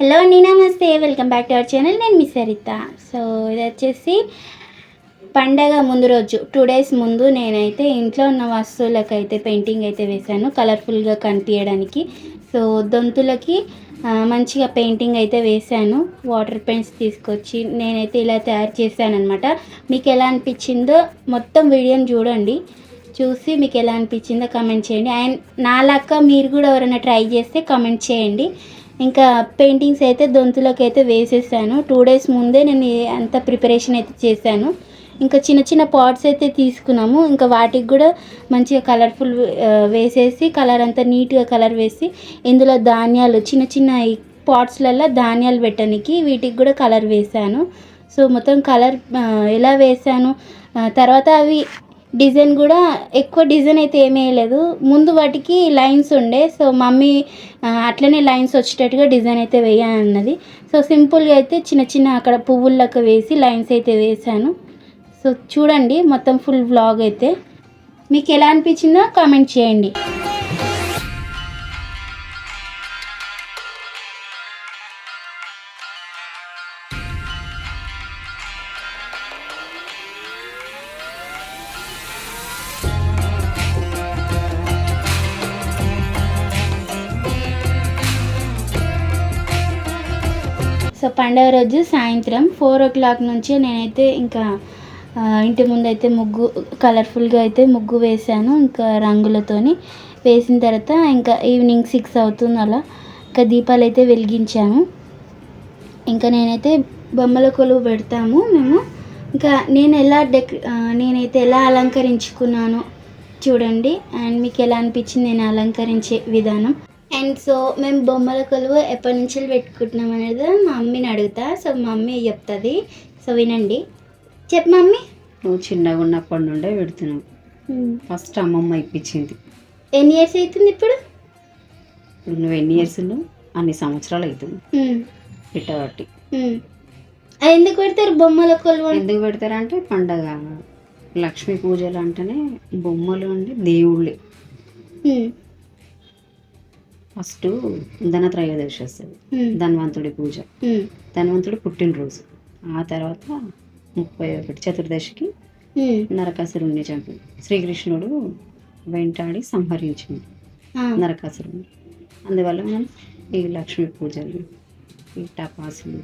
Hello అండి, నమస్తే, welcome back to our channel. నేను మీ సరిత. సో ఇది వచ్చేసి పండగ ముందు రోజు 2 days ముందు నేనైతే ఇంట్లో ఉన్న వస్తువులకైతే పెయింటింగ్ అయితే వేశాను, కలర్ఫుల్గా కనిపించడానికి. సో దొంతులకి మంచిగా పెయింటింగ్ అయితే వేశాను. వాటర్ పెయింట్స్ తీసుకొచ్చి నేనైతే ఇలా తయారు చేశాను అనమాట. మీకు ఎలా అనిపించిందో మొత్తం వీడియోని చూడండి, చూసి మీకు ఎలా అనిపించిందో కమెంట్ చేయండి. అండ్ నాలాగా మీరు కూడా ఎవరైనా ట్రై చేస్తే కమెంట్ చేయండి. ఇంకా పెయింటింగ్స్ అయితే దొంతులకు అయితే వేసేసాను. 2 days ముందే నేను అంత ప్రిపరేషన్ అయితే చేశాను. ఇంకా చిన్న చిన్న పాట్స్ అయితే తీసుకున్నాము. ఇంకా వాటికి కూడా మంచిగా కలర్ఫుల్ వేసేసి కలర్ అంతా నీట్గా కలర్ వేసి ఇందులో ధాన్యాలు చిన్న చిన్న పాట్స్లలో ధాన్యాలు పెట్టడానికి వీటికి కూడా కలర్ వేసాను. సో మొత్తం కలర్ ఎలా వేసాను, తర్వాత అవి డిజైన్ కూడా ఎక్కువ డిజైన్ అయితే ఏమీ వేయలేదు. ముందు వాటికి లైన్స్ ఉండే, సో మమ్మీ అట్లనే లైన్స్ వచ్చేటట్టుగా డిజైన్ అయితే వేయాలన్నది. సో సింపుల్గా అయితే చిన్న చిన్న అక్కడ పువ్వులకు వేసి లైన్స్ అయితే వేసాను. సో చూడండి మొత్తం ఫుల్ వ్లాగ్ అయితే. మీకు ఎలా అనిపించిందో కామెంట్ చేయండి. సో పండుగ రోజు సాయంత్రం 4 o'clock నుంచి నేనైతే ఇంకా ఇంటి ముందు అయితే ముగ్గు కలర్ఫుల్గా అయితే ముగ్గు వేసాను. ఇంకా రంగులతోని వేసిన తర్వాత ఇంకా ఈవినింగ్ 6 అవుతుంది అలా ఇంకా దీపాలు అయితే వెలిగించాము. ఇంకా నేనైతే బొమ్మల కొలువు పెడతాము మేము. ఇంకా నేనైతే ఎలా అలంకరించుకున్నాను చూడండి. అండ్ మీకు ఎలా అనిపించింది నేను అలంకరించే విధానం. అండ్ సో మేము బొమ్మల కొలువు ఎప్పటి నుంచి పెట్టుకుంటున్నాం అనేది మా మమ్మీని అడుగుతా. సో మా మమ్మీ చెప్తుంది, సో వినండి. చెప్పు మమ్మీ. నువ్వు చిన్నగా ఉన్నప్పటి నుండే పెడుతున్నావు. ఫస్ట్ అమ్మమ్మ ఇప్పించింది. ఎన్ని ఇయర్స్ అవుతుంది ఇప్పుడు? నువ్వు ఎన్ని ఇయర్స్ అన్ని సంవత్సరాలు అవుతుంది పెట్టబట్టి. అది ఎందుకు పెడతారు బొమ్మల కొలువు? ఎందుకు పెడతారంటే పండగ లక్ష్మీ పూజలు అంటేనే బొమ్మలు అంటే దేవుళ్ళే. ఫస్ట్ ధనత్రయోదశి వస్తుంది, ధన్వంతుడి పూజ, ధన్వంతుడి పుట్టినరోజు. ఆ తర్వాత 31 చతుర్దశికి నరకాసురుణ్ణి చంపి శ్రీకృష్ణుడు వెంటాడి సంహరించింది నరకాసురుణ్ణి. అందువల్ల మనం ఈ లక్ష్మీ పూజలు, ఈ టపాసులు,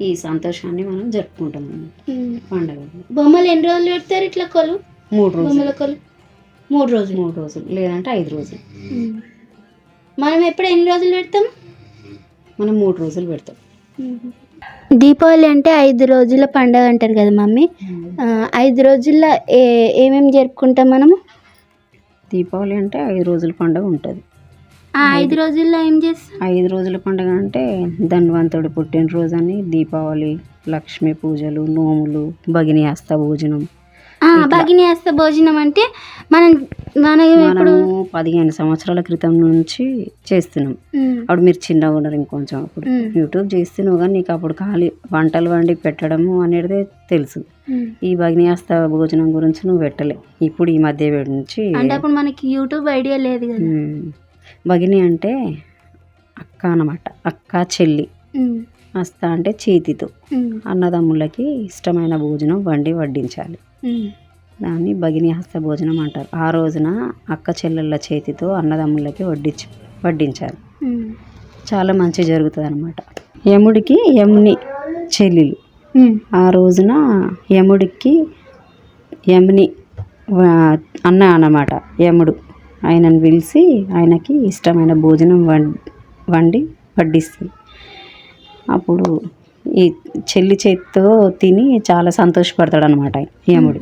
ఈ సంతోషాన్ని మనం జరుపుకుంటాం అన్నమాట పండుగ. బొమ్మలు ఎన్ని రోజులు పెడతారు ఇట్లా కొలువు? 3 రోజులు. బొమ్మల కొలువు 3 రోజులు. 3 రోజులు లేదంటే 5 రోజులు. మనం ఎప్పుడు ఎన్ని రోజులు పెడతాం? మనం 3 రోజులు పెడతాం. దీపావళి అంటే 5 రోజుల పండుగ అంటారు కదా మమ్మీ. 5 రోజుల్లో ఏమేమి జరుపుకుంటాం మనము? దీపావళి అంటే 5 రోజుల పండుగ ఉంటుంది. 5 రోజుల్లో ఏం చేస్తాం? 5 రోజుల పండుగ అంటే ధన్వంతుడి పుట్టినరోజు అని, దీపావళి, లక్ష్మీ పూజలు, నోములు, భగిని హస్త భోజనం. భగిని హస్త భోజనం అంటే మనము 15 సంవత్సరాల క్రితం నుంచి చేస్తున్నాం. అప్పుడు మీరు చిన్నగా ఉన్నారు ఇంకొంచెం. అప్పుడు యూట్యూబ్ చేస్తున్నావు కానీ నీకు అప్పుడు ఖాళీ వంటలు వండి పెట్టడము అనేది తెలుసు. ఈ భగిని హస్త భోజనం గురించి నువ్వు పెట్టలే. ఇప్పుడు ఈ మధ్య నుంచి అంటే అప్పుడు మనకి యూట్యూబ్ ఐడియా లేదు కదా. భగిని అంటే అక్క అన్నమాట, అక్క చెల్లి. హస్త అంటే చేతితో అన్నదమ్ములకి ఇష్టమైన భోజనం వడ్డించాలి. దాన్ని భగిని హస్త భోజనం అంటారు. ఆ రోజున అక్క చెల్లెళ్ళ చేతితో అన్నదమ్ములకి వడ్డించాలి. చాలా మంచి జరుగుతుంది అనమాట. యముడికి యముని చెల్లెలు. ఆ రోజున యముడికి యముని అన్న అన్నమాట. యముడు ఆయనను పిలిచి ఆయనకి ఇష్టమైన భోజనం వండి వడ్డిస్తుంది. అప్పుడు ఈ చెల్లి చేతితో తిని చాలా సంతోషపడతాడు అనమాట యముడు.